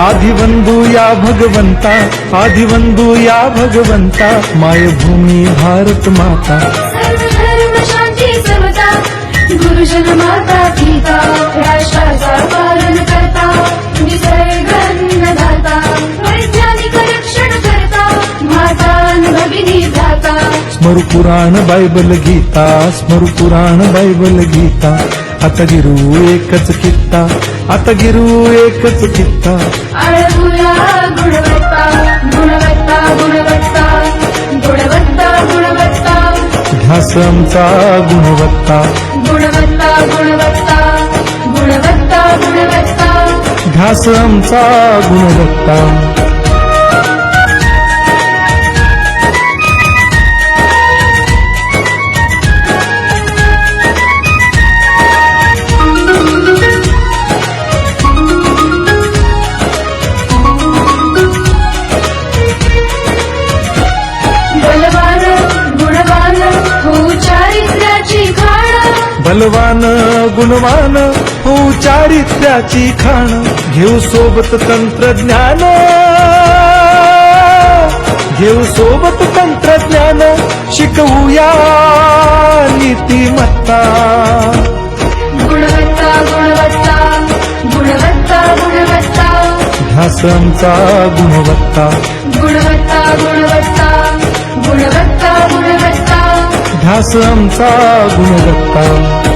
आदिवंदू या भगवंता, आदिवंदू या भगवंता, मायभूमी भारत माता। सर्व धर्म शांती समता, गुरुजन माता पिता, राष्ट्राचा पालन करता, निसर्ग अन्नदाता, वैज्ञानिक रक्षण करता, माता भगिनी भ्राता। स्मरू पुराण बायबल गीता, स्मरू पुराण बायबल गीता, आता गिरू एकच कित्ता, आता गिरू एकच कित्ता। आळवूया गुणवत्ता, गुणवत्ता, गुणवत्ता, गुणवत्ता, गुणवत्ता, ध्यास आमचा गुणवत्ता, गुणवत्ता, गुणवत्ता, गुणवत्ता, गुणवत्ता। ध्यास आमचा गुणवत्ता। बलवान गुणवान हो चारित्र्याची खाण, बलवान गुणवान हो चारित्र्याची खाण, घेऊ सोबत तंत्रज्ञान, घेऊ सोबत तंत्रज्ञान, शिकवूया नीतिमत्ता। गुणवत्ता, गुणवत्ता, गुणवत्ता, गुणवत्ता, ध्यास आमचा गुणवत्ता, गुणवत्ता, गुणवत्ता, गुणवत्ता, गुणवत्ता। ध्यास आमचा गुणवत्ता।